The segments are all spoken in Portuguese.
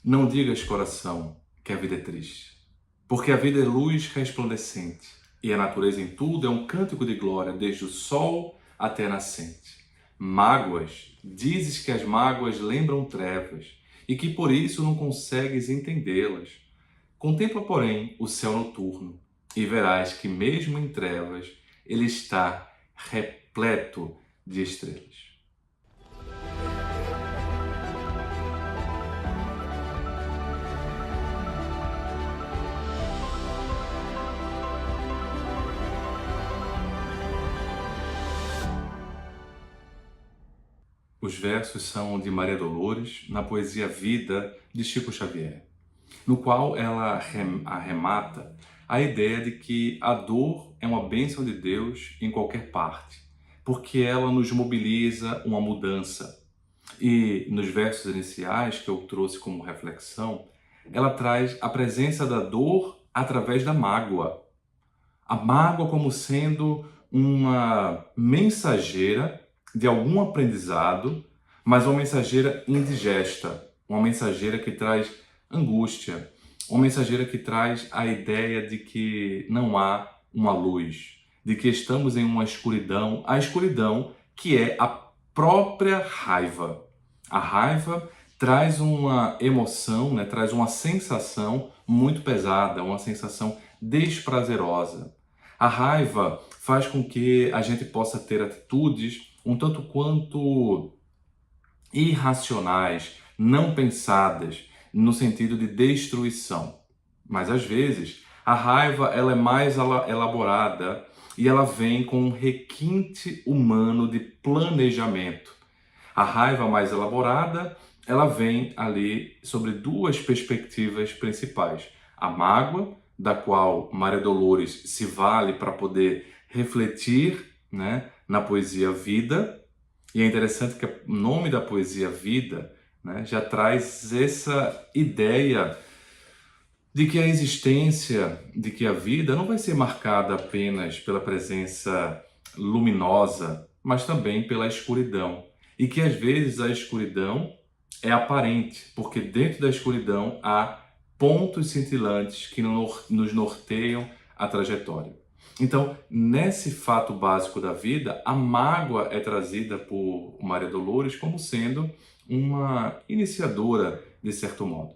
Não digas, coração, que a vida é triste, porque a vida é luz resplandecente, e a natureza em tudo é um cântico de glória, desde o sol até a nascente. Mágoas, dizes que as mágoas lembram trevas, e que por isso não consegues entendê-las. Contempla, porém, o céu noturno, e verás que mesmo em trevas ele está repleto de estrelas. Os versos são de Maria Dolores, na poesia Vida, de Chico Xavier, no qual ela arremata a ideia de que a dor é uma bênção de Deus em qualquer parte, porque ela nos mobiliza uma mudança. E nos versos iniciais que eu trouxe como reflexão, ela traz a presença da dor através da mágoa. A mágoa como sendo uma mensageira de algum aprendizado, mas uma mensageira indigesta, uma mensageira que traz angústia, uma mensageira que traz a ideia de que não há uma luz, de que estamos em uma escuridão, a escuridão que é a própria raiva. A raiva traz uma emoção, né, traz uma sensação muito pesada, uma sensação desprazerosa. A raiva faz com que a gente possa ter atitudes um tanto quanto irracionais, não pensadas, no sentido de destruição. Mas às vezes a raiva ela é mais elaborada e ela vem com um requinte humano de planejamento. A raiva mais elaborada, ela vem ali sobre duas perspectivas principais. A mágoa, da qual Maria Dolores se vale para poder refletir, né, na poesia Vida. E é interessante que o nome da poesia Vida, né, já traz essa ideia de que a existência, de que a vida não vai ser marcada apenas pela presença luminosa, mas também pela escuridão. E que às vezes a escuridão é aparente, porque dentro da escuridão há pontos cintilantes que nos norteiam a trajetória. Então, nesse fato básico da vida, a mágoa é trazida por Maria Dolores como sendo uma iniciadora, de certo modo.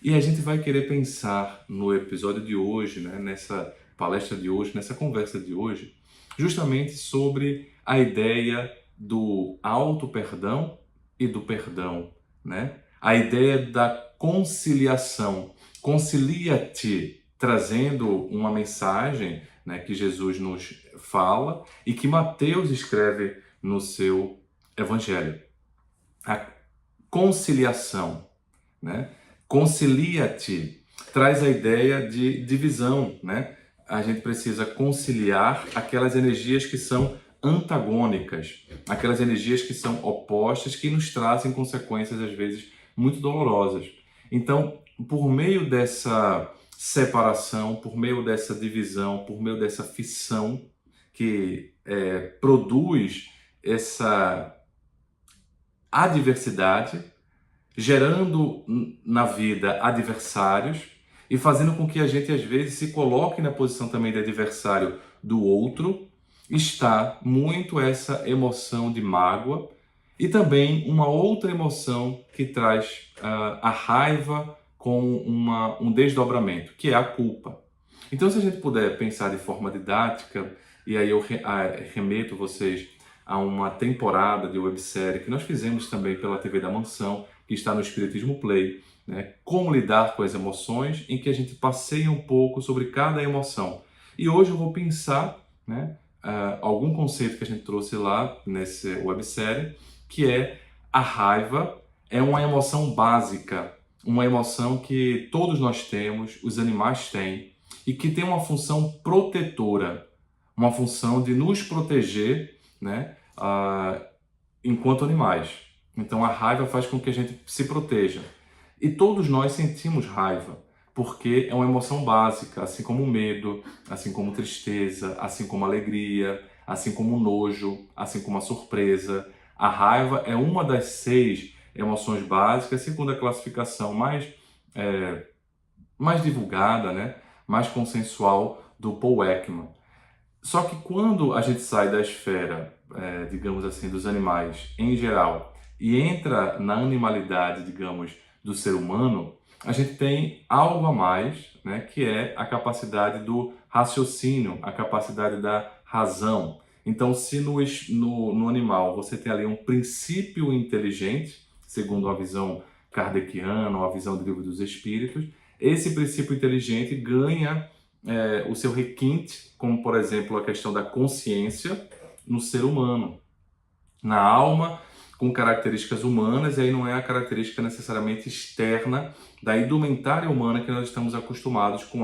E a gente vai querer pensar no episódio de hoje, né, nessa palestra de hoje, nessa conversa de hoje, justamente sobre a ideia do auto-perdão e do perdão, né? A ideia da conciliação. Concilia-te, trazendo uma mensagem, né, que Jesus nos fala e que Mateus escreve no seu Evangelho. A conciliação, né? Concilia-te traz a ideia de divisão, né? A gente precisa conciliar aquelas energias que são antagônicas, aquelas energias que são opostas, que nos trazem consequências às vezes muito dolorosas. Então, por meio dessa separação, por meio dessa divisão, por meio dessa fissão que produz essa adversidade, gerando na vida adversários e fazendo com que a gente às vezes se coloque na posição também de adversário do outro, está muito essa emoção de mágoa e também uma outra emoção que traz a raiva com um desdobramento, que é a culpa. Então, se a gente puder pensar de forma didática, e aí eu remeto vocês a uma temporada de websérie que nós fizemos também pela TV da Mansão, que está no Espiritismo Play, né? Como lidar com as emoções, em que a gente passeia um pouco sobre cada emoção. E hoje eu vou pensar, né, algum conceito que a gente trouxe lá nessa websérie, que é a raiva é uma emoção básica, uma emoção que todos nós temos, os animais têm, e que tem uma função protetora, uma função de nos proteger, né, enquanto animais. Então a raiva faz com que a gente se proteja. E todos nós sentimos raiva, porque é uma emoção básica, assim como o medo, assim como tristeza, assim como alegria, assim como o nojo, assim como a surpresa. A raiva é uma das 6 emoções básicas, segundo a classificação mais mais divulgada, né? Mais consensual do Paul Ekman. Só que quando a gente sai da esfera, digamos assim, dos animais em geral e entra na animalidade, digamos, do ser humano, a gente tem algo a mais, né, que é a capacidade do raciocínio, a capacidade da razão. Então, se no animal você tem ali um princípio inteligente, segundo a visão kardeciana, ou a visão do Livro dos Espíritos, esse princípio inteligente ganha o seu requinte, como por exemplo a questão da consciência no ser humano, na alma, com características humanas, e aí não é a característica necessariamente externa da indumentária humana que nós estamos acostumados com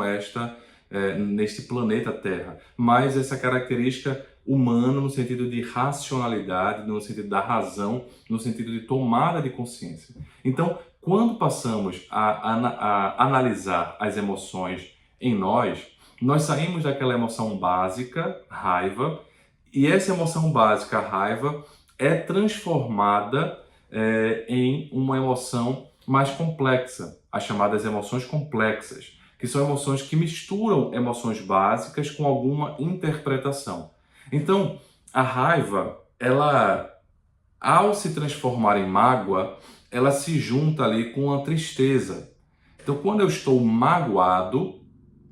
neste planeta Terra, mas essa característica humana no sentido de racionalidade, no sentido da razão, no sentido de tomada de consciência. Então, quando passamos a analisar as emoções em nós saímos daquela emoção básica, raiva, e essa emoção básica, raiva, é transformada em uma emoção mais complexa, as chamadas emoções complexas, que são emoções que misturam emoções básicas com alguma interpretação. Então, a raiva, ela, ao se transformar em mágoa, ela se junta ali com a tristeza. Então, quando eu estou magoado,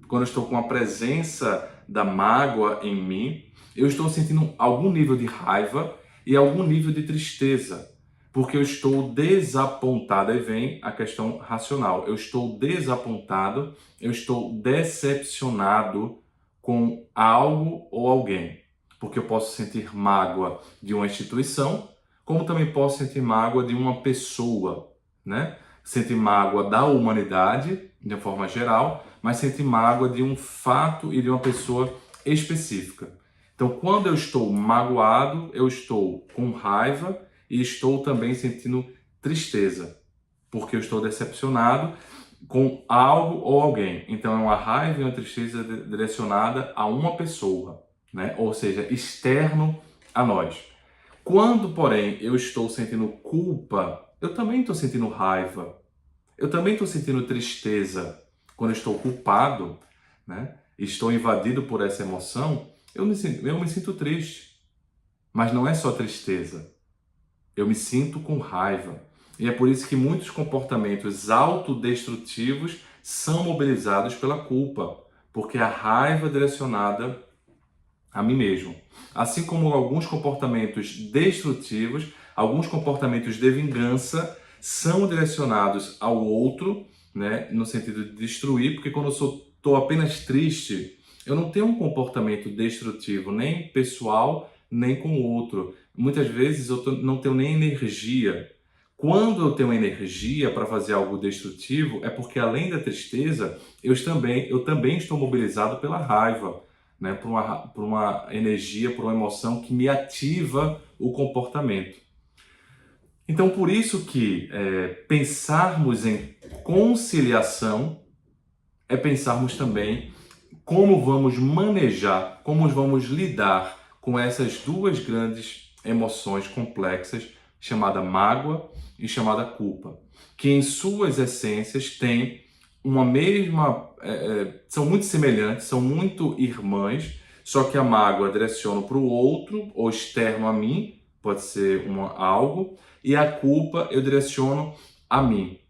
quando eu estou com a presença da mágoa em mim, eu estou sentindo algum nível de raiva e algum nível de tristeza, porque eu estou desapontado. Aí vem a questão racional. Eu estou desapontado, eu estou decepcionado com algo ou alguém, porque eu posso sentir mágoa de uma instituição, como também posso sentir mágoa de uma pessoa, né? Sentir mágoa da humanidade, de forma geral, mas sentir mágoa de um fato e de uma pessoa específica. Então, quando eu estou magoado, eu estou com raiva e estou também sentindo tristeza, porque eu estou decepcionado com algo ou alguém. Então, é uma raiva e uma tristeza direcionada a uma pessoa, né? Ou seja, externo a nós. Quando, porém, eu estou sentindo culpa, eu também estou sentindo raiva, eu também estou sentindo tristeza. Quando eu estou culpado, né? Estou invadido por essa emoção, eu me sinto triste. Mas não é só tristeza. Eu me sinto com raiva. E é por isso que muitos comportamentos autodestrutivos são mobilizados pela culpa, porque a raiva é direcionada a mim mesmo. Assim como alguns comportamentos destrutivos, alguns comportamentos de vingança são direcionados ao outro, né, no sentido de destruir, porque quando eu estou apenas triste, eu não tenho um comportamento destrutivo, nem pessoal, nem com o outro. Muitas vezes eu não tenho nem energia. Quando eu tenho energia para fazer algo destrutivo, é porque além da tristeza, eu também estou mobilizado pela raiva, né? Por uma energia, por uma emoção que me ativa o comportamento. Então, por isso que pensarmos em conciliação é pensarmos também como vamos manejar, como vamos lidar com essas duas grandes emoções complexas, chamada mágoa e chamada culpa, que em suas essências têm uma mesma, são muito semelhantes, são muito irmãs, só que a mágoa direciona para o outro, ou externo a mim, pode ser algo, e a culpa eu direciono a mim.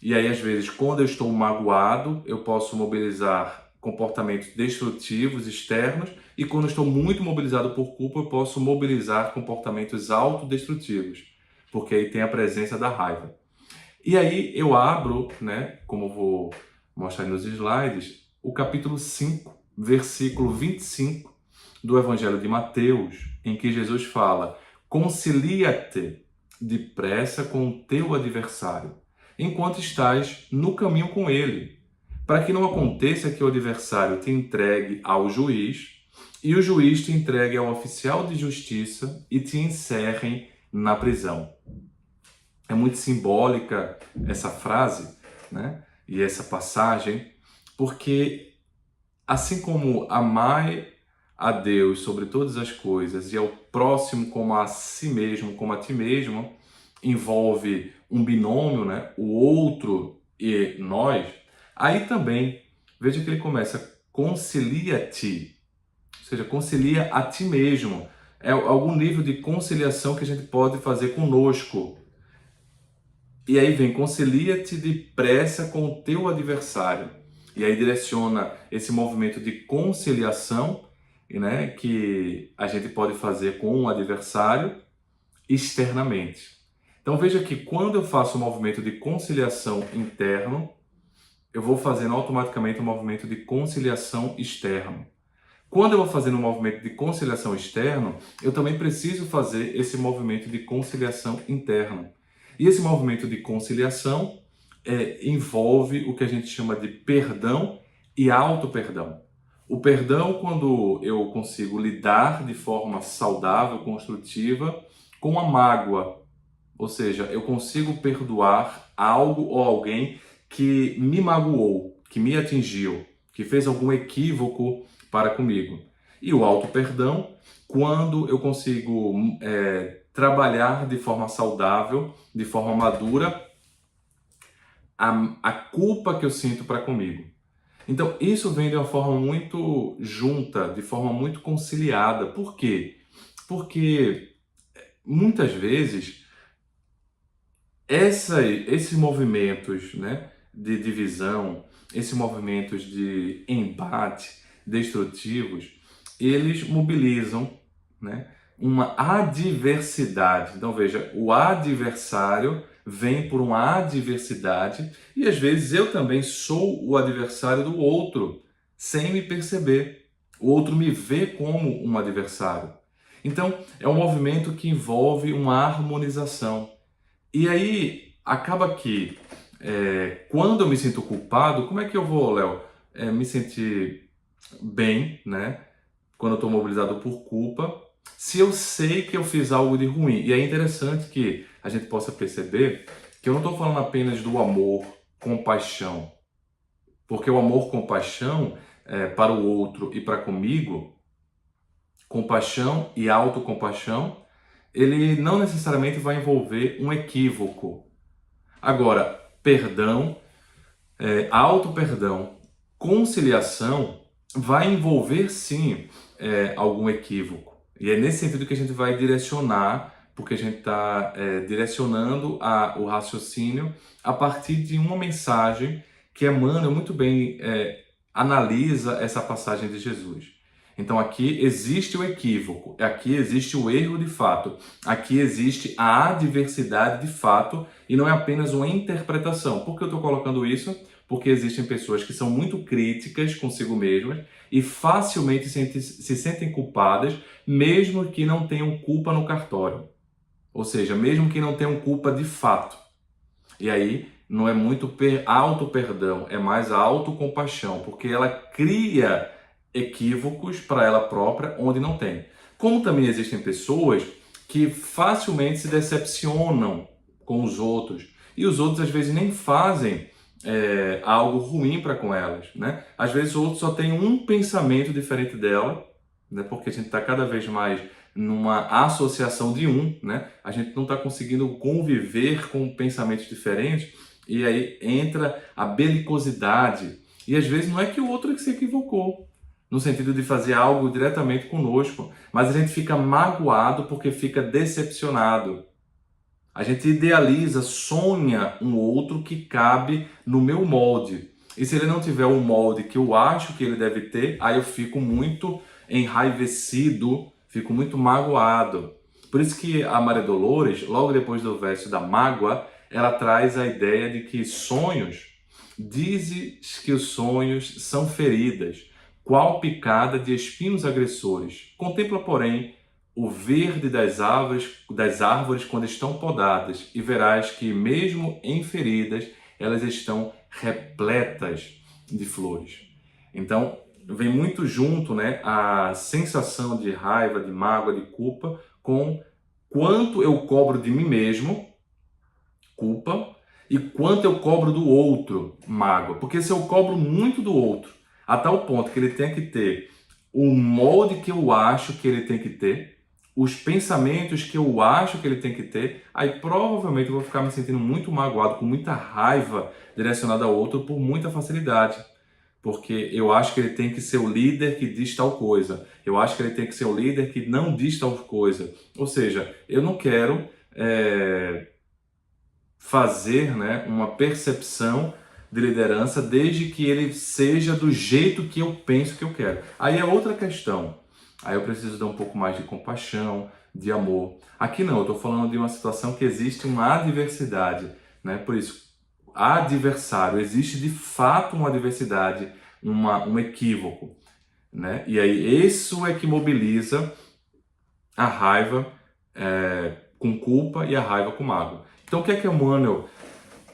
E aí, às vezes, quando eu estou magoado, eu posso mobilizar comportamentos destrutivos externos, e quando eu estou muito mobilizado por culpa, eu posso mobilizar comportamentos autodestrutivos, porque aí tem a presença da raiva. E aí eu abro, né, como eu vou mostrar nos slides, o capítulo 5, versículo 25 do Evangelho de Mateus, em que Jesus fala: concilia-te depressa com o teu adversário, enquanto estás no caminho com ele, para que não aconteça que o adversário te entregue ao juiz e o juiz te entregue ao oficial de justiça e te encerrem na prisão. É muito simbólica essa frase, né? E essa passagem, porque assim como amai a Deus sobre todas as coisas e ao próximo como a si mesmo, como a ti mesmo, envolve um binômio, né? O outro e nós, aí também, veja que ele começa, concilia-te, ou seja, concilia a ti mesmo. É algum nível de conciliação que a gente pode fazer conosco. E aí vem, concilia-te depressa com o teu adversário. E aí direciona esse movimento de conciliação, né, que a gente pode fazer com o adversário externamente. Então veja que quando eu faço o movimento de conciliação interno, eu vou fazendo automaticamente um movimento de conciliação externo. Quando eu vou fazendo um movimento de conciliação externo, eu também preciso fazer esse movimento de conciliação interno. E esse movimento de conciliação envolve o que a gente chama de perdão e auto-perdão. O perdão, quando eu consigo lidar de forma saudável, construtiva, com a mágoa. Ou seja, eu consigo perdoar algo ou alguém que me magoou, que me atingiu, que fez algum equívoco para comigo. E o auto-perdão, quando eu consigo trabalhar de forma saudável, de forma madura, a culpa que eu sinto para comigo. Então, isso vem de uma forma muito junta, de forma muito conciliada. Por quê? Porque muitas vezes esses movimentos, né, de divisão, esses movimentos de embate destrutivos, eles mobilizam, né, uma adversidade. Então veja, o adversário vem por uma adversidade e às vezes eu também sou o adversário do outro, sem me perceber. O outro me vê como um adversário. Então é um movimento que envolve uma harmonização. E aí, acaba que, quando eu me sinto culpado, como é que eu vou, Léo, me sentir bem, né? Quando eu estou mobilizado por culpa, se eu sei que eu fiz algo de ruim. E é interessante que a gente possa perceber que eu não estou falando apenas do amor, compaixão. Porque o amor, compaixão, para o outro e para comigo, compaixão e autocompaixão, ele não necessariamente vai envolver um equívoco. Agora, perdão, auto-perdão, conciliação vai envolver sim algum equívoco. E é nesse sentido que a gente vai direcionar, porque a gente está direcionando o raciocínio a partir de uma mensagem que Emmanuel muito bem analisa essa passagem de Jesus. Então aqui existe o equívoco, aqui existe o erro de fato, aqui existe a adversidade de fato e não é apenas uma interpretação. Por que eu estou colocando isso? Porque existem pessoas que são muito críticas consigo mesmas e facilmente se sentem culpadas, mesmo que não tenham culpa no cartório. Ou seja, mesmo que não tenham culpa de fato. E aí não é muito auto-perdão, é mais a autocompaixão, porque ela cria equívocos para ela própria onde não tem. Como também existem pessoas que facilmente se decepcionam com os outros e os outros às vezes nem fazem algo ruim para com elas, né? Às vezes o outro só tem um pensamento diferente dela, né? Porque a gente está cada vez mais numa associação de né? A gente não está conseguindo conviver com pensamentos diferentes e aí entra a belicosidade. E às vezes não é que o outro é que se equivocou, no sentido de fazer algo diretamente conosco, mas a gente fica magoado porque fica decepcionado. A gente idealiza, sonha um outro que cabe no meu molde. E se ele não tiver o molde que eu acho que ele deve ter, aí eu fico muito enraivecido, fico muito magoado. Por isso que a Maria Dolores, logo depois do verso da mágoa, ela traz a ideia de que sonhos, dizes que os sonhos são feridas, qual picada de espinhos agressores. Contempla, porém, o verde das árvores quando estão podadas, e verás que, mesmo em feridas, elas estão repletas de flores. Então, vem muito junto, né, a sensação de raiva, de mágoa, de culpa, com quanto eu cobro de mim mesmo, culpa, e quanto eu cobro do outro, mágoa. Porque se eu cobro muito do outro, a tal ponto que ele tem que ter o molde que eu acho que ele tem que ter, os pensamentos que eu acho que ele tem que ter, aí provavelmente eu vou ficar me sentindo muito magoado, com muita raiva direcionada ao outro por muita facilidade. Porque eu acho que ele tem que ser o líder que diz tal coisa. Eu acho que ele tem que ser o líder que não diz tal coisa. Ou seja, eu não quero fazer, né, uma percepção de liderança desde que ele seja do jeito que eu penso que eu quero. Aí é outra questão. Aí eu preciso dar um pouco mais de compaixão, de amor. Aqui não, eu estou falando de uma situação que existe uma adversidade, né? Por isso, adversário, existe de fato uma adversidade, um equívoco, né? E aí isso é que mobiliza a raiva com culpa e a raiva com mágoa. Então o que é que Emmanuel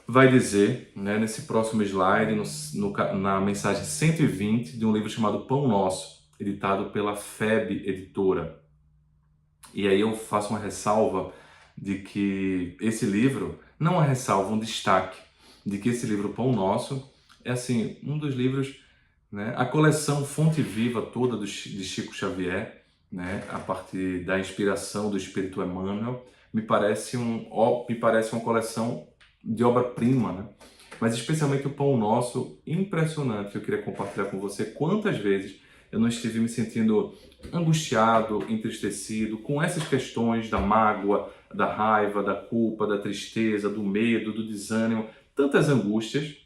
vai dizer, né, nesse próximo slide, na mensagem 120 de um livro chamado Pão Nosso, editado pela FEB Editora. E aí eu faço uma ressalva de que esse livro, não uma ressalva, um destaque, de que esse livro Pão Nosso é assim, um dos livros, né, a coleção Fonte Viva toda de Chico Xavier, né, a partir da inspiração do Espírito Emmanuel, me parece uma coleção de obra-prima, né? Mas especialmente o Pão Nosso, impressionante. Eu queria compartilhar com você quantas vezes eu não estive me sentindo angustiado, entristecido com essas questões da mágoa, da raiva, da culpa, da tristeza, do medo, do desânimo, tantas angústias.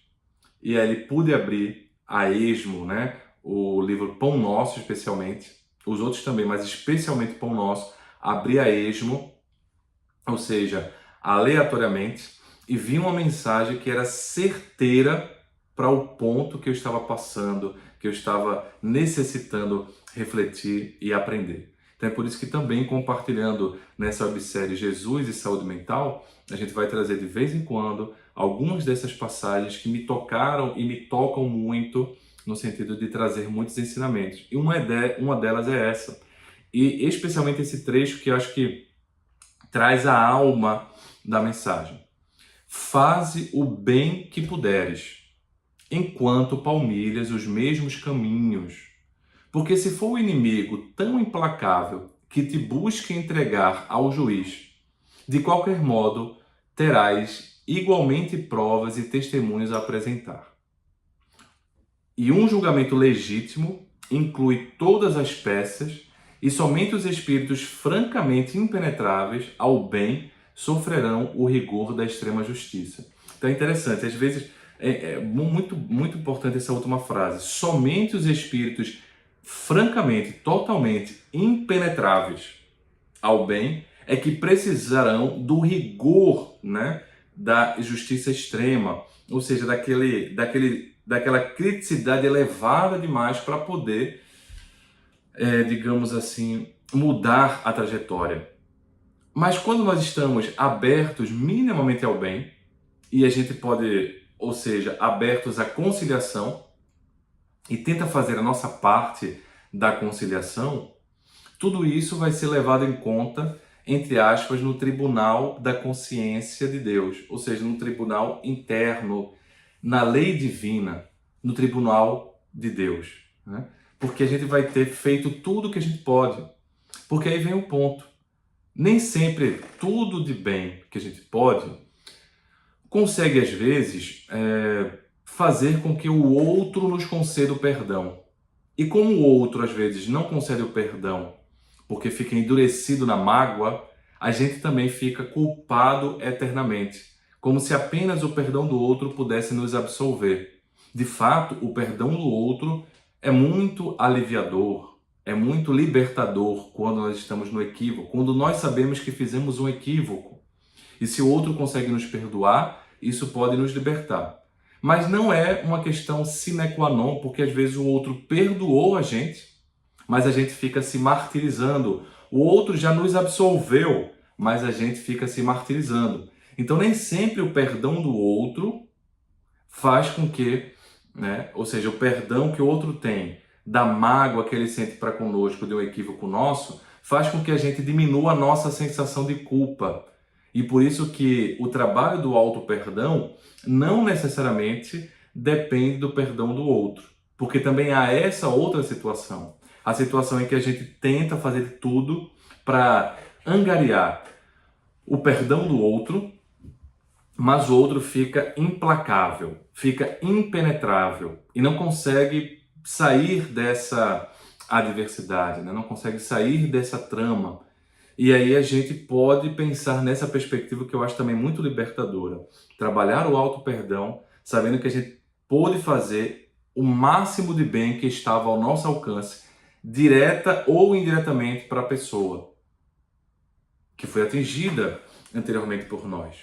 E aí pude abrir a esmo, né, o livro Pão Nosso especialmente, os outros também, mas especialmente Pão Nosso, abri a esmo, ou seja, aleatoriamente, e vi uma mensagem que era certeira para o ponto que eu estava passando, que eu estava necessitando refletir e aprender. Então é por isso que também compartilhando nessa websérie Jesus e Saúde Mental, a gente vai trazer de vez em quando algumas dessas passagens que me tocaram e me tocam muito no sentido de trazer muitos ensinamentos. E uma delas é essa. E especialmente esse trecho que eu acho que traz a alma da mensagem. Faze o bem que puderes, enquanto palmilhas os mesmos caminhos. Porque se for o inimigo tão implacável que te busque entregar ao juiz, de qualquer modo terás igualmente provas e testemunhos a apresentar. E um julgamento legítimo inclui todas as peças e somente os espíritos francamente impenetráveis ao bem sofrerão o rigor da extrema justiça. Então é interessante, às vezes é muito importante essa última frase. Somente os espíritos francamente, totalmente impenetráveis ao bem é que precisarão do rigor, né, da justiça extrema, ou seja, daquela criticidade elevada demais para poder, digamos assim, mudar a trajetória. Mas quando nós estamos abertos minimamente ao bem, e a gente pode, ou seja, abertos à conciliação, e tenta fazer a nossa parte da conciliação, tudo isso vai ser levado em conta, entre aspas, no tribunal da consciência de Deus, ou seja, no tribunal interno, na lei divina, no tribunal de Deus, né? Porque a gente vai ter feito tudo o que a gente pode. Porque aí vem o ponto. Nem sempre tudo de bem que a gente pode consegue, às vezes, fazer com que o outro nos conceda o perdão. E como o outro, às vezes, não concede o perdão porque fica endurecido na mágoa, a gente também fica culpado eternamente, como se apenas o perdão do outro pudesse nos absolver. De fato, o perdão do outro é muito aliviador, é muito libertador quando nós estamos no equívoco, quando nós sabemos que fizemos um equívoco. E se o outro consegue nos perdoar, isso pode nos libertar. Mas não é uma questão sine qua non, porque às vezes o outro perdoou a gente, mas a gente fica se martirizando. O outro já nos absolveu, mas a gente fica se martirizando. Então nem sempre o perdão do outro faz com que, né, ou seja, o perdão que o outro tem da mágoa que ele sente para conosco de um equívoco nosso, faz com que a gente diminua a nossa sensação de culpa. E por isso que o trabalho do auto-perdão não necessariamente depende do perdão do outro. Porque também há essa outra situação. A situação em que a gente tenta fazer tudo para angariar o perdão do outro, mas o outro fica implacável, fica impenetrável e não consegue sair dessa adversidade, né? Não consegue sair dessa trama. E aí a gente pode pensar nessa perspectiva que eu acho também muito libertadora. Trabalhar o auto-perdão, sabendo que a gente pôde fazer o máximo de bem que estava ao nosso alcance, direta ou indiretamente para a pessoa que foi atingida anteriormente por nós.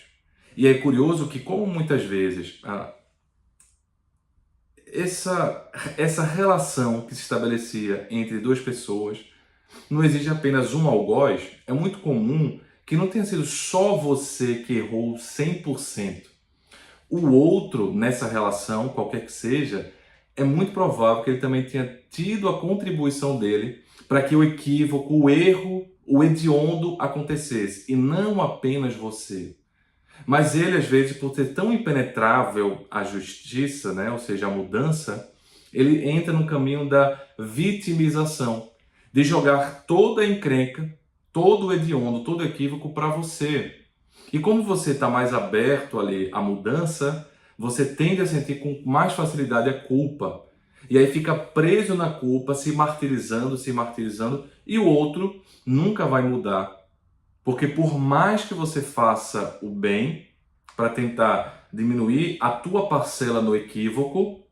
E é curioso que, como muitas vezes essa relação que se estabelecia entre duas pessoas não exige apenas um algoz, é muito comum que não tenha sido só você que errou 100%. O outro, nessa relação, qualquer que seja, é muito provável que ele também tenha tido a contribuição dele para que o equívoco, o erro, o hediondo acontecesse, e não apenas você. Mas ele, às vezes, por ser tão impenetrável a justiça, né, ou seja, a mudança, ele entra no caminho da vitimização, de jogar toda a encrenca, todo o hediondo, todo o equívoco para você. E como você está mais aberto ali à mudança, você tende a sentir com mais facilidade a culpa. E aí fica preso na culpa, se martirizando, e o outro nunca vai mudar. Porque por mais que você faça o bem para tentar diminuir a tua parcela no equívoco,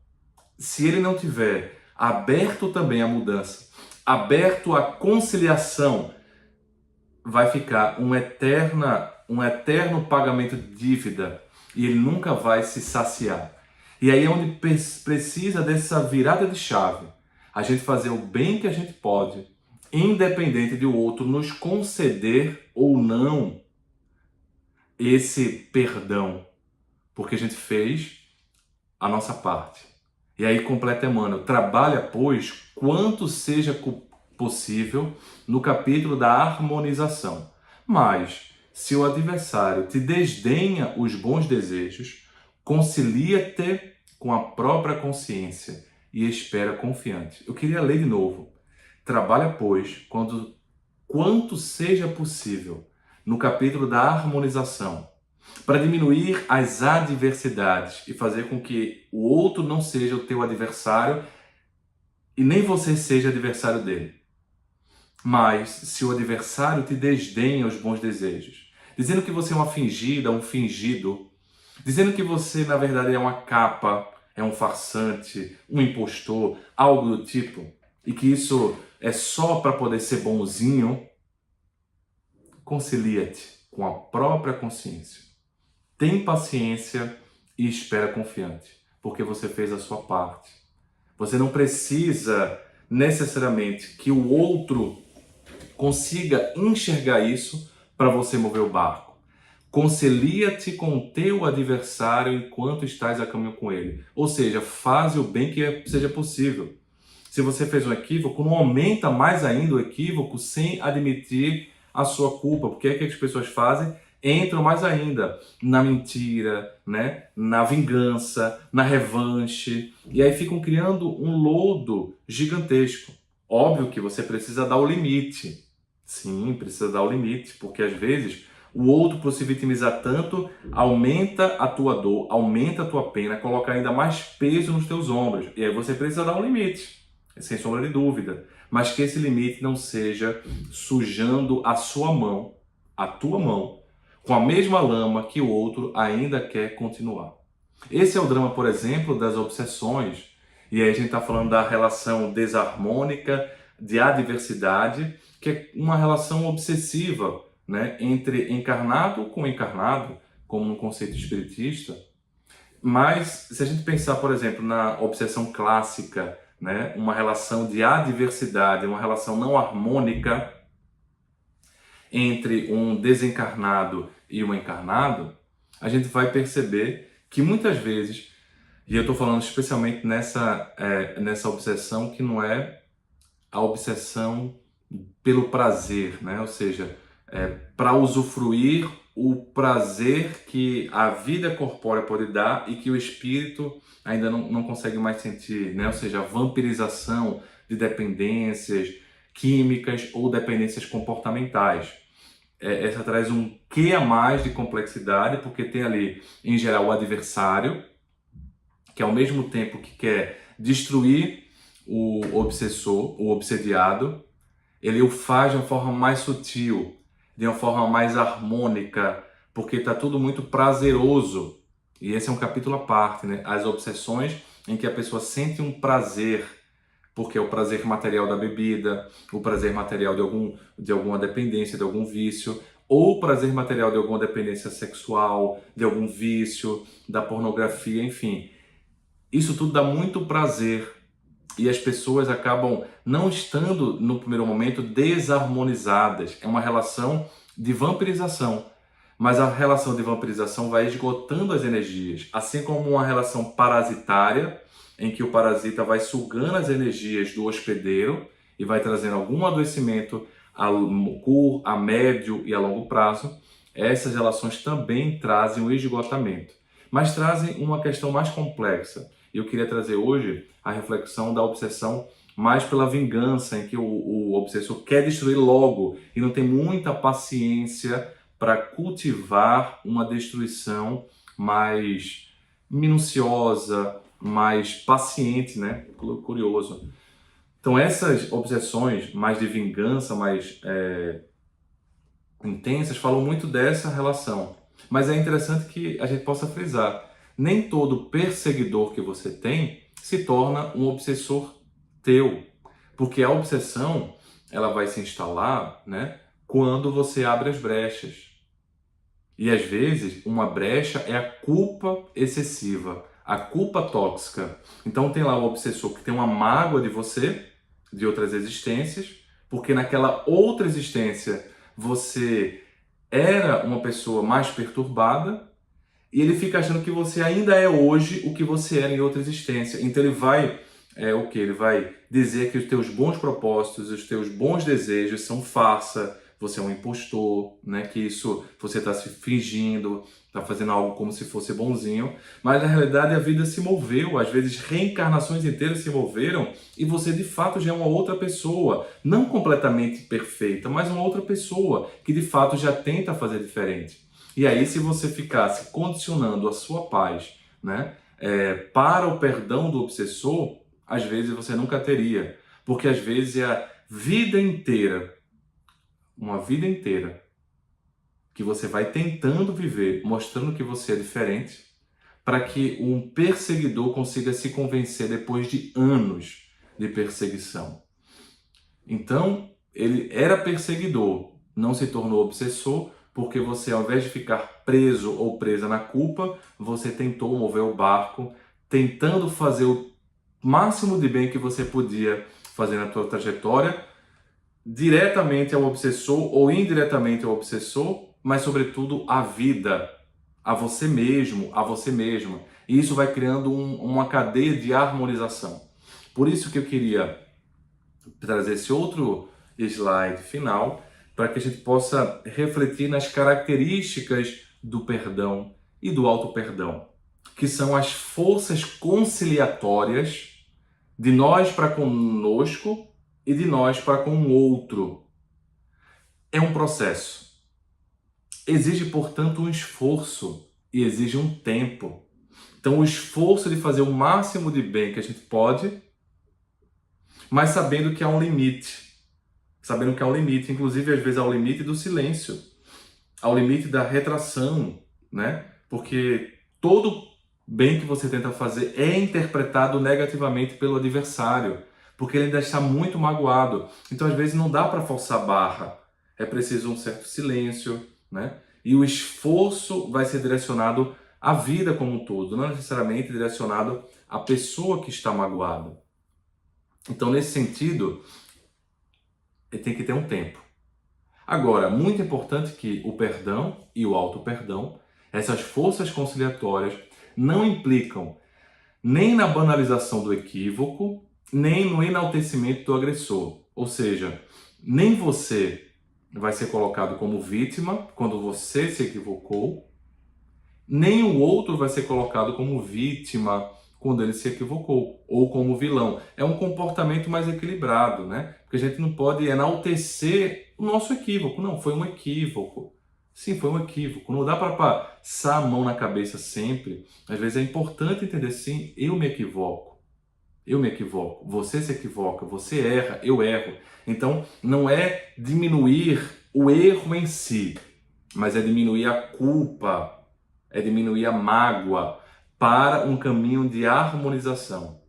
se ele não tiver aberto também à mudança, aberto à conciliação, vai ficar um eterno pagamento de dívida e ele nunca vai se saciar. E aí é onde precisa dessa virada de chave. A gente fazer o bem que a gente pode, independente de o outro nos conceder ou não esse perdão, porque a gente fez a nossa parte. E aí completa Emmanuel, trabalha, pois, quanto seja possível no capítulo da harmonização. Mas, se o adversário te desdenha os bons desejos, concilia-te com a própria consciência e espera confiante. Eu queria ler de novo. Trabalha, pois, quanto seja possível no capítulo da harmonização, para diminuir as adversidades e fazer com que o outro não seja o teu adversário e nem você seja adversário dele. Mas se o adversário te desdenha os bons desejos, dizendo que você é uma fingida, um fingido, dizendo que você na verdade é uma capa, é um farsante, um impostor, algo do tipo, e que isso é só para poder ser bonzinho, concilia-te com a própria consciência. Tem paciência e espera confiante, porque você fez a sua parte. Você não precisa necessariamente que o outro consiga enxergar isso para você mover o barco. Concilia-te com o teu adversário enquanto estás a caminho com ele. Ou seja, faz o bem que seja possível. Se você fez um equívoco, não aumenta mais ainda o equívoco sem admitir a sua culpa. Porque é que as pessoas fazem? Entram mais ainda na mentira, né? Na vingança, na revanche. E aí ficam criando um lodo gigantesco. Óbvio que você precisa dar o limite. Sim, precisa dar o limite, porque às vezes o outro, por se vitimizar tanto, aumenta a tua dor, aumenta a tua pena, coloca ainda mais peso nos teus ombros. E aí você precisa dar um limite, sem sombra de dúvida. Mas que esse limite não seja sujando a sua mão, a tua mão, com a mesma lama que o outro ainda quer continuar. Esse é o drama, por exemplo, das obsessões. E aí a gente está falando da relação desarmônica, de adversidade, que é uma relação obsessiva, né, entre encarnado com encarnado, como no conceito espiritista. Mas se a gente pensar, por exemplo, na obsessão clássica, né, uma relação de adversidade, uma relação não harmônica entre um desencarnado e um encarnado, a gente vai perceber que muitas vezes, e eu estou falando especialmente nessa obsessão que não é a obsessão pelo prazer, né? Ou seja, para usufruir o prazer que a vida corpórea pode dar e que o espírito ainda não consegue mais sentir, né? Ou seja, a vampirização de dependências, químicas ou dependências comportamentais. Essa traz um quê a mais de complexidade, porque tem ali, em geral, o adversário, que ao mesmo tempo que quer destruir o obsessor, o obsediado, ele o faz de uma forma mais sutil, de uma forma mais harmônica, porque está tudo muito prazeroso. E esse é um capítulo à parte, né? As obsessões em que a pessoa sente um prazer, porque é o prazer material da bebida, o prazer material de alguma dependência, de algum vício, ou o prazer material de alguma dependência sexual, de algum vício, da pornografia, enfim. Isso tudo dá muito prazer e as pessoas acabam não estando, no primeiro momento, desarmonizadas. É uma relação de vampirização. Mas a relação de vampirização vai esgotando as energias, assim como uma relação parasitária, em que o parasita vai sugando as energias do hospedeiro e vai trazendo algum adoecimento a médio e a longo prazo. Essas relações também trazem o esgotamento, mas trazem uma questão mais complexa. Eu queria trazer hoje a reflexão da obsessão mais pela vingança, em que o obsessor quer destruir logo e não tem muita paciência para cultivar uma destruição mais minuciosa, mais paciente, né? Curioso. Então essas obsessões mais de vingança, mais intensas, falam muito dessa relação. Mas é interessante que a gente possa frisar, nem todo perseguidor que você tem se torna um obsessor teu, porque a obsessão ela vai se instalar, né, quando você abre as brechas. E às vezes uma brecha é a culpa excessiva, a culpa tóxica. Então tem lá o obsessor que tem uma mágoa de você, de outras existências, porque naquela outra existência você era uma pessoa mais perturbada, e ele fica achando que você ainda é hoje o que você era em outra existência. Então ele vai, Ele vai dizer que os teus bons propósitos, os teus bons desejos são farsa, você é um impostor, né? Que isso você está se fingindo, está fazendo algo como se fosse bonzinho, mas na realidade a vida se moveu, às vezes reencarnações inteiras se moveram e você de fato já é uma outra pessoa, não completamente perfeita, mas uma outra pessoa que de fato já tenta fazer diferente. E aí, se você ficasse condicionando a sua paz, né, para o perdão do obsessor, às vezes você nunca teria. Porque às vezes é a vida inteira, uma vida inteira, que você vai tentando viver, mostrando que você é diferente, para que um perseguidor consiga se convencer depois de anos de perseguição. Então, ele era perseguidor, não se tornou obsessor, porque você, ao invés de ficar preso ou presa na culpa, você tentou mover o barco, tentando fazer o máximo de bem que você podia fazer na sua trajetória, diretamente ao obsessor ou indiretamente ao obsessor, mas sobretudo à vida, a você mesmo, a você mesma. E isso vai criando uma cadeia de harmonização. Por isso que eu queria trazer esse outro slide final, para que a gente possa refletir nas características do perdão e do auto-perdão, que são as forças conciliatórias de nós para conosco e de nós para com o outro. É um processo. Exige, portanto, um esforço e exige um tempo. Então, o esforço de fazer o máximo de bem que a gente pode, mas sabendo que há um limite. Sabendo que há um limite, inclusive às vezes há o limite do silêncio, ao limite da retração, né? Porque todo bem que você tenta fazer é interpretado negativamente pelo adversário, porque ele ainda está muito magoado. Então às vezes não dá para forçar a barra, é preciso um certo silêncio, né? E o esforço vai ser direcionado à vida como um todo, não necessariamente direcionado à pessoa que está magoada. Então nesse sentido, ele tem que ter um tempo. Agora, muito importante que o perdão e o auto-perdão, essas forças conciliatórias, não implicam nem na banalização do equívoco, nem no enaltecimento do agressor. Ou seja, nem você vai ser colocado como vítima quando você se equivocou, nem o outro vai ser colocado como vítima quando ele se equivocou, ou como vilão. É um comportamento mais equilibrado, né? Porque a gente não pode enaltecer o nosso equívoco. Não, foi um equívoco. Sim, foi um equívoco. Não dá para passar a mão na cabeça sempre. Às vezes é importante entender, sim, eu me equivoco. Eu me equivoco, você se equivoca, você erra, eu erro. Então, não é diminuir o erro em si, mas é diminuir a culpa, é diminuir a mágoa para um caminho de harmonização.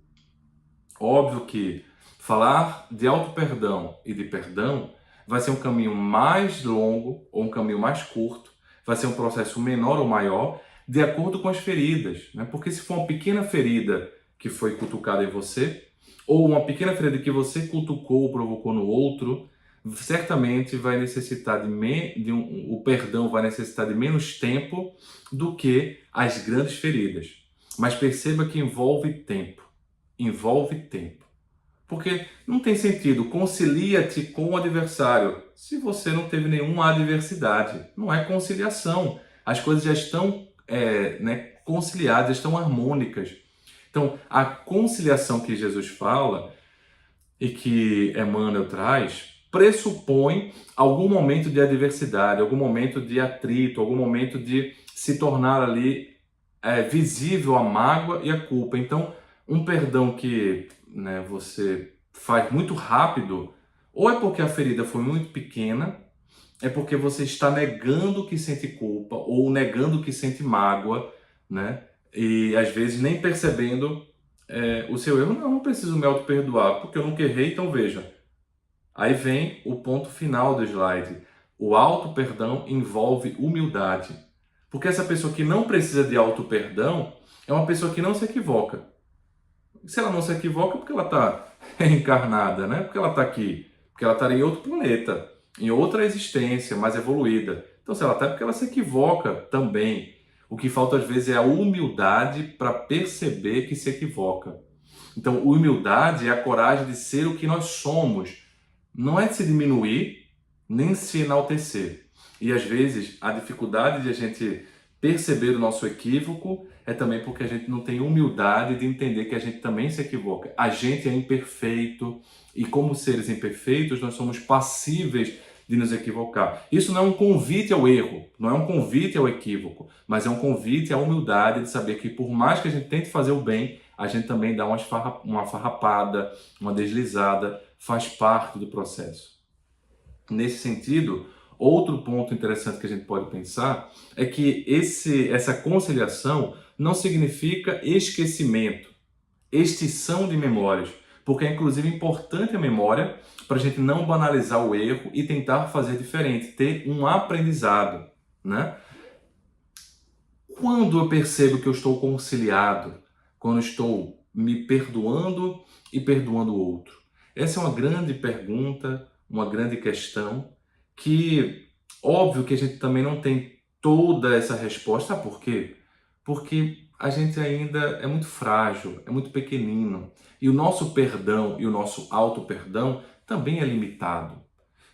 Óbvio que falar de auto-perdão e de perdão vai ser um caminho mais longo ou um caminho mais curto, vai ser um processo menor ou maior, de acordo com as feridas, né? Porque se for uma pequena ferida que foi cutucada em você, ou uma pequena ferida que você cutucou ou provocou no outro, certamente vai necessitar o perdão vai necessitar de menos tempo do que as grandes feridas. Mas perceba que envolve tempo. Envolve tempo. Porque não tem sentido, concilia-te com o adversário se você não teve nenhuma adversidade. Não é conciliação. As coisas já estão conciliadas, já estão harmônicas. Então, a conciliação que Jesus fala e que Emmanuel traz pressupõe algum momento de adversidade, algum momento de atrito, algum momento de se tornar ali visível a mágoa e a culpa. Então, um perdão que você faz muito rápido, ou é porque a ferida foi muito pequena, é porque você está negando que sente culpa ou negando que sente mágoa, né? E às vezes nem percebendo o seu erro. Não preciso me auto-perdoar, porque eu nunca errei, então veja. Aí vem o ponto final do slide. O auto-perdão envolve humildade. Porque essa pessoa que não precisa de auto-perdão é uma pessoa que não se equivoca. Se ela não se equivoca, é porque ela está encarnada, né? Porque ela está aqui. Porque ela estaria em outro planeta, em outra existência mais evoluída. Então, se ela está, é porque ela se equivoca também. O que falta às vezes é a humildade para perceber que se equivoca. Então, humildade é a coragem de ser o que nós somos. Não é de se diminuir, nem se enaltecer. E às vezes a dificuldade de a gente perceber o nosso equívoco é também porque a gente não tem humildade de entender que a gente também se equivoca. A gente é imperfeito e como seres imperfeitos nós somos passíveis de nos equivocar. Isso não é um convite ao erro, não é um convite ao equívoco, mas é um convite à humildade de saber que por mais que a gente tente fazer o bem, a gente também dá uma farrapada, uma deslizada, faz parte do processo. Nesse sentido, outro ponto interessante que a gente pode pensar é que essa conciliação não significa esquecimento, extinção de memórias, porque é inclusive importante a memória para a gente não banalizar o erro e tentar fazer diferente, ter um aprendizado, né? Quando eu percebo que eu estou conciliado, quando estou me perdoando e perdoando o outro? Essa é uma grande pergunta, uma grande questão que, óbvio que a gente também não tem toda essa resposta. Sabe por quê? Porque a gente ainda é muito frágil, é muito pequenino. E o nosso perdão e o nosso auto-perdão também é limitado.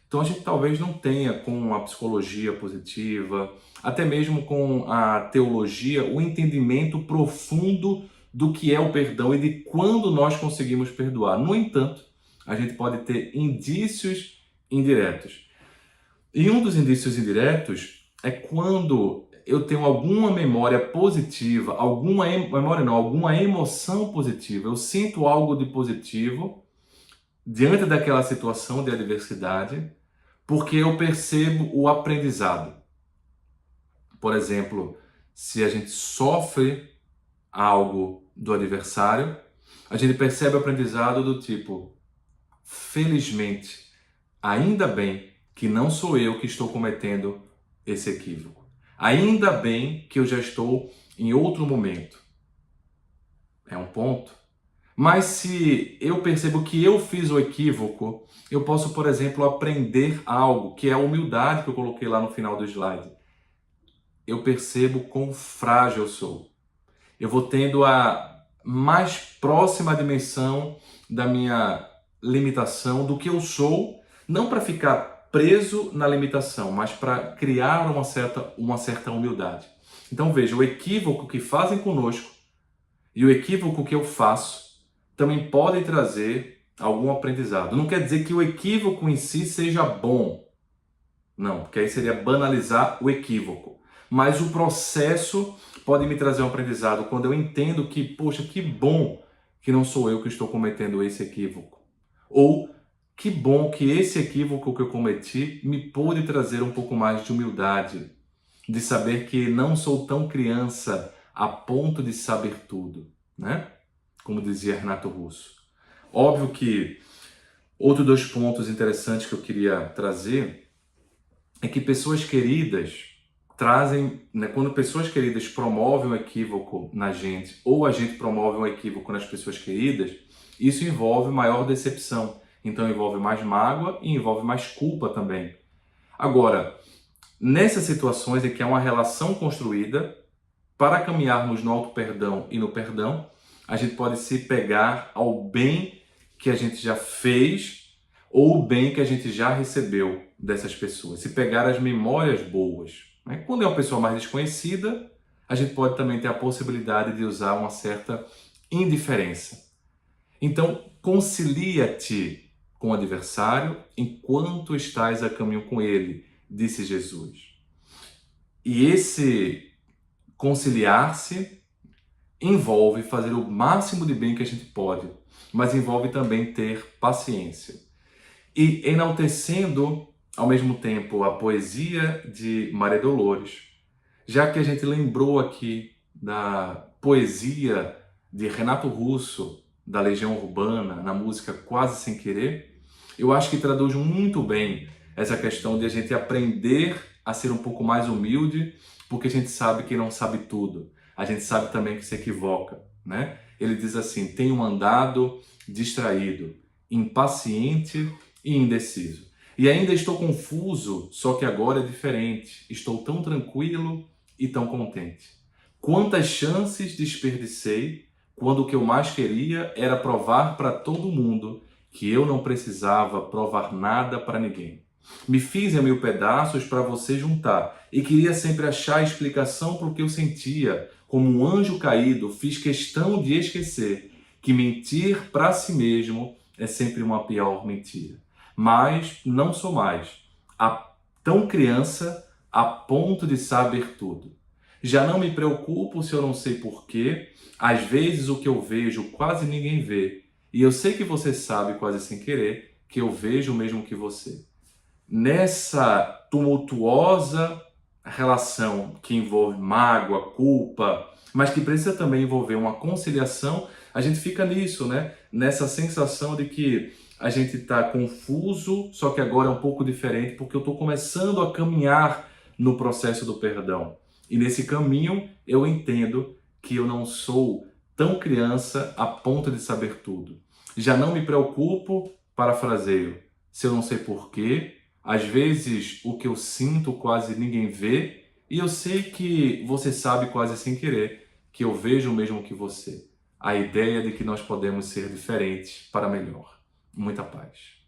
Então a gente talvez não tenha com a psicologia positiva, até mesmo com a teologia, o entendimento profundo do que é o perdão e de quando nós conseguimos perdoar. No entanto, a gente pode ter indícios indiretos. E um dos indícios indiretos é quando eu tenho alguma memória positiva, alguma emoção positiva, eu sinto algo de positivo diante daquela situação de adversidade, porque eu percebo o aprendizado. Por exemplo, se a gente sofre algo do adversário, a gente percebe o aprendizado do tipo: felizmente, ainda bem que não sou eu que estou cometendo esse equívoco. Ainda bem que eu já estou em outro momento. É um ponto. Mas se eu percebo que eu fiz o equívoco, eu posso, por exemplo, aprender algo, que é a humildade que eu coloquei lá no final do slide. Eu percebo quão frágil eu sou. Eu vou tendo a mais próxima dimensão da minha limitação, do que eu sou, não para ficar preso na limitação, mas para criar uma certa humildade. Então veja, o equívoco que fazem conosco E o equívoco que eu faço também pode trazer algum aprendizado. Não quer dizer que o equívoco em si seja bom. Não, porque aí seria banalizar o equívoco. Mas o processo pode me trazer um aprendizado quando eu entendo que, poxa, que bom que não sou eu que estou cometendo esse equívoco. Ou que bom que esse equívoco que eu cometi me pôde trazer um pouco mais de humildade, de saber que não sou tão criança a ponto de saber tudo, né? Como dizia Renato Russo. Óbvio que outros dois pontos interessantes que eu queria trazer é que pessoas queridas trazem, né, quando pessoas queridas promovem um equívoco na gente, ou a gente promove um equívoco nas pessoas queridas, isso envolve maior decepção. Então envolve mais mágoa e envolve mais culpa também. Agora, nessas situações em que há uma relação construída, para caminharmos no auto-perdão e no perdão, a gente pode se pegar ao bem que a gente já fez ou o bem que a gente já recebeu dessas pessoas. Se pegar as memórias boas. Né? Quando é uma pessoa mais desconhecida, a gente pode também ter a possibilidade de usar uma certa indiferença. Então, concilia-te com o adversário enquanto estás a caminho com ele, disse Jesus. E esse conciliar-se envolve fazer o máximo de bem que a gente pode, mas envolve também ter paciência. E enaltecendo ao mesmo tempo a poesia de Maria Dolores, já que a gente lembrou aqui da poesia de Renato Russo, da Legião Urbana, na música Quase Sem Querer, eu acho que traduz muito bem essa questão de a gente aprender a ser um pouco mais humilde, porque a gente sabe que não sabe tudo. A gente sabe também que se equivoca, né? Ele diz assim: tenho andado distraído, impaciente e indeciso. E ainda estou confuso, só que agora é diferente. Estou tão tranquilo e tão contente. Quantas chances desperdicei quando o que eu mais queria era provar para todo mundo que eu não precisava provar nada para ninguém. Me fiz em 1000 pedaços para você juntar e queria sempre achar explicação para o que eu sentia. Como um anjo caído, fiz questão de esquecer que mentir para si mesmo é sempre uma pior mentira. Mas não sou mais tão criança a ponto de saber tudo. Já não me preocupo se eu não sei porquê. Às vezes o que eu vejo quase ninguém vê. E eu sei que você sabe, quase sem querer, que eu vejo o mesmo que você. Nessa tumultuosa relação que envolve mágoa, culpa, mas que precisa também envolver uma conciliação, a gente fica nisso, né? Nessa sensação de que a gente está confuso, só que agora é um pouco diferente, porque eu estou começando a caminhar no processo do perdão. E nesse caminho eu entendo que eu não sou tão criança a ponto de saber tudo. Já não me preocupo, parafraseio, se eu não sei porquê. Às vezes o que eu sinto quase ninguém vê, e eu sei que você sabe quase sem querer que eu vejo o mesmo que você. A ideia de que nós podemos ser diferentes para melhor. Muita paz.